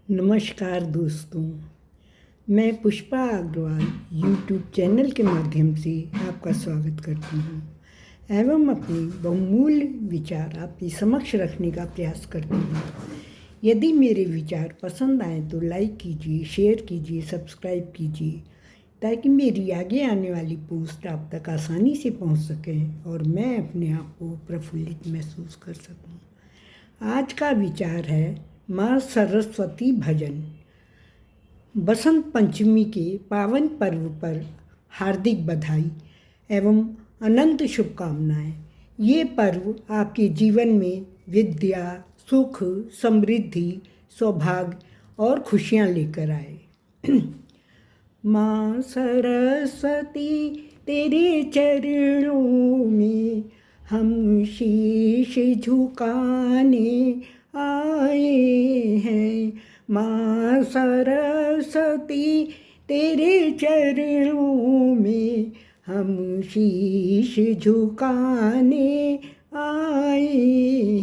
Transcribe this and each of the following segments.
नमस्कार दोस्तों, मैं पुष्पा अग्रवाल यूट्यूब चैनल के माध्यम से आपका स्वागत करती हूँ एवं अपने बहुमूल्य विचार आपके समक्ष रखने का प्रयास करती हूँ। यदि मेरे विचार पसंद आए तो लाइक कीजिए, शेयर कीजिए, सब्सक्राइब कीजिए ताकि मेरी आगे आने वाली पोस्ट आप तक आसानी से पहुँच सकें और मैं अपने आप को प्रफुल्लित महसूस कर सकूँ। आज का विचार है माँ सरस्वती भजन। बसंत पंचमी के पावन पर्व पर हार्दिक बधाई एवं अनंत शुभकामनाएं। ये पर्व आपके जीवन में विद्या, सुख, समृद्धि, सौभाग्य और खुशियाँ लेकर आए। माँ सरस्वती तेरे चरणों में हम शीश झुकाने आए हैं। माँ सरस्वती तेरे चरणों में हम शीश झुकाने आए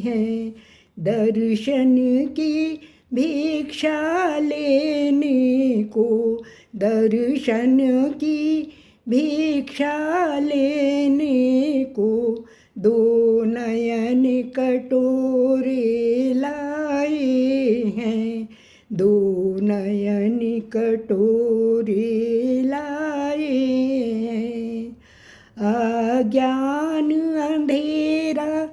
हैं। दर्शन की भिक्षा लेने को, दर्शन की भिक्षा लेने को दो नयन कटोरे लाए हैं। दो नयन कटोरे लाए हैं। अज्ञान अंधेरा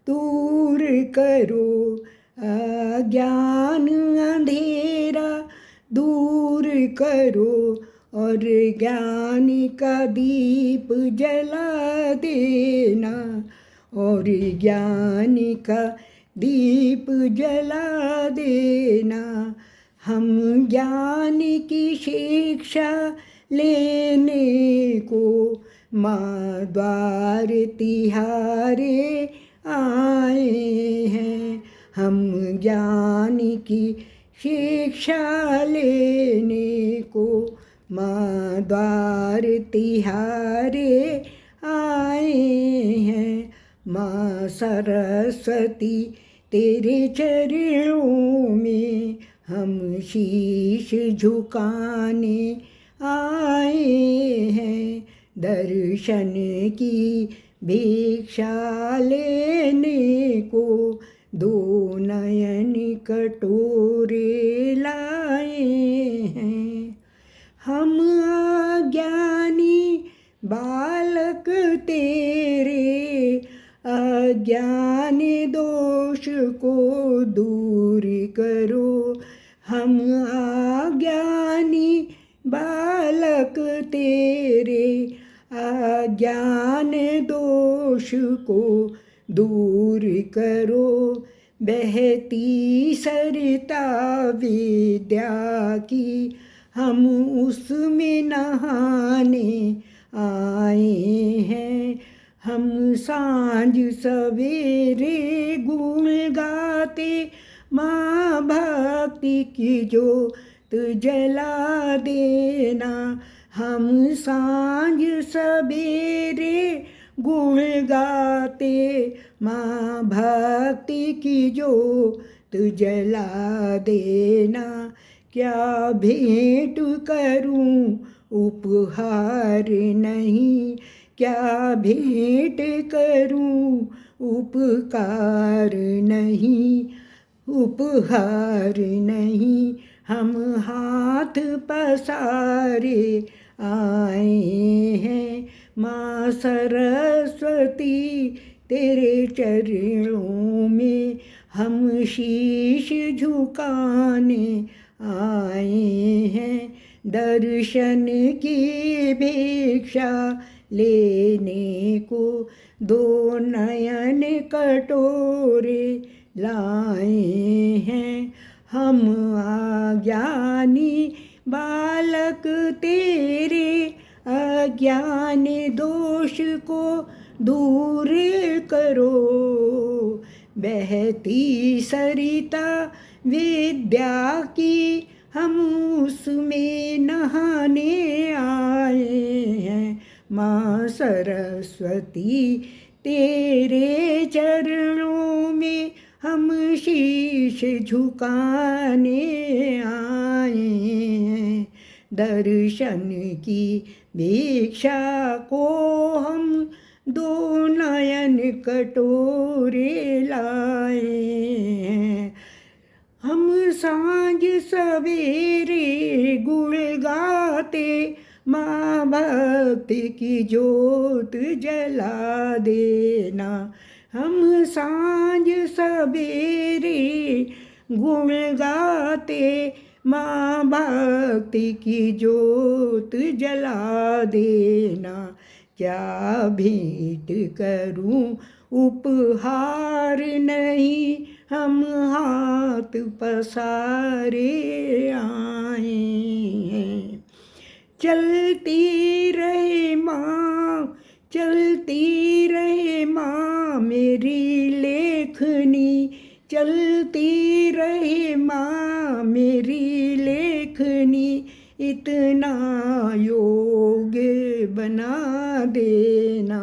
दूर करो, अज्ञान अंधेरा दूर करो और ज्ञान का दीप जला देना, और ज्ञान का दीप जला देना। हम ज्ञान की शिक्षा लेने को माँ द्वार तिहारे आए हैं। हम ज्ञान की शिक्षा लेने को माँ द्वार तिहारे आए हैं। माँ सरस्वती तेरे चरणों में हम शीश झुकाने आए हैं। दर्शन की भिक्षा लेने को दो नयन कटोरे लाए हैं। हम अज्ञानी बालक तेरे अज्ञान दोष को दूर करो। हम अज्ञानी बालक तेरे अज्ञान दोष को दूर करो। बहती सरिता विद्या की हम उसमें नहाने आए हैं। हम सांझ सवेरे गुण गाते माँ भक्ति की जोत जला देना। हम सांझ सवेरे गुण गाते माँ भक्ति की जोत जला देना। क्या भेंट करूं उपहार नहीं, क्या भेंट करूं उपकार नहीं, उपहार नहीं। हम हाथ पसारे आए हैं। माँ सरस्वती तेरे चरणों में हम शीश झुकाने आए हैं। दर्शन की भिक्षा लेने को दो नयन कटोरे लाए हैं। हम अज्ञानी बालक तेरे अज्ञान दोष को दूर करो। बहती सरिता विद्या की हम उसमें नहाने आए हैं। माँ सरस्वती तेरे चरणों में हम शीश झुकाने आए हैं। दर्शन की भिक्षा को हम दो नयन कटोरे लाए हैं। हम सांझ सवेरे गुण गाते माँ भक्ति की जोत जला देना। हम सांझ सवेरे गुण गाते माँ भक्ति की जोत जला देना। क्या भेंट करूं उपहार नहीं, हम हाथ पसारे आए हैं। चलती रहे माँ, चलती रहे माँ मेरी लेखनी, चलती रहे माँ मेरी लेखनी। इतना योग्य बना देना।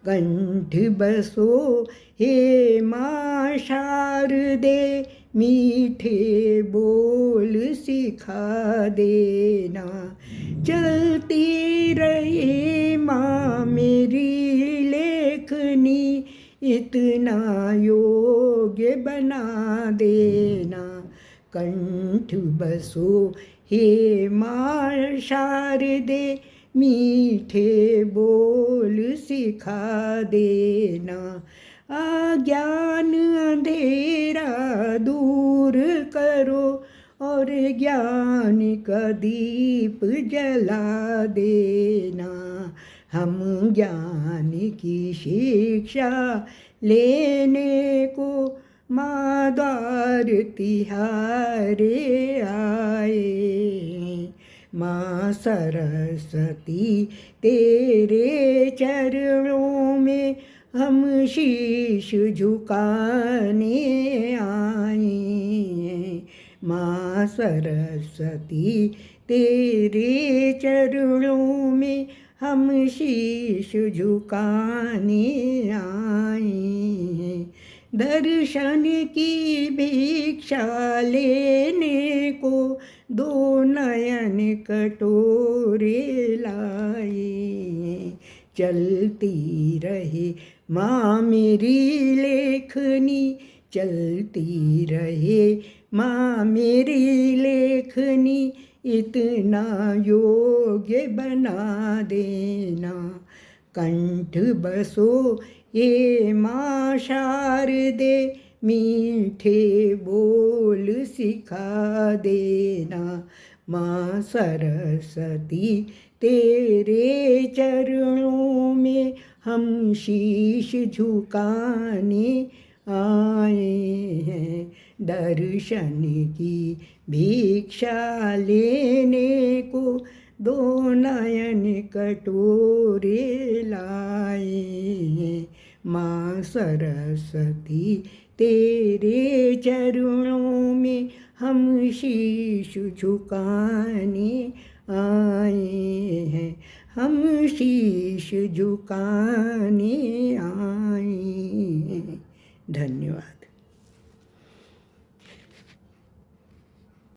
कंठ बसो हे माँ शारदे, मीठे बोल सिखा देना। चलती रहे माँ मेरी लेखनी, इतना योग्य बना देना। कंठ बसो हे माँ शारदे, मीठे बोल सिखा देना। अज्ञान अंधेरा दूर करो और ज्ञान का दीप जला देना। हम ज्ञान की शिक्षा लेने को माँ द्वार तिहारे आए। माँ सरस्वती तेरे चरणों में हम शीश झुकाने आए हैं। माँ सरस्वती तेरे चरणों में हम शीश झुकाने आए हैं। दर्शन की भिक्षा लेने को दो नयन कटोरे लाए। चलती रहे माँ मेरी लेखनी, चलती रहे माँ मेरी लेखनी। इतना योग्य बना देना। कंठ बसो ये माँ शारदे, मीठे बोल सिखा देना। माँ सरस्वती तेरे चरणों में हम शीश झुकाने आए हैं। दर्शन की भिक्षा लेने को दो नयन कटोरे लाए हैं। माँ सरस्वती तेरे चरणों में हम शीश झुकाने आए हैं। हम शीश झुकाने आए हैं। धन्यवाद।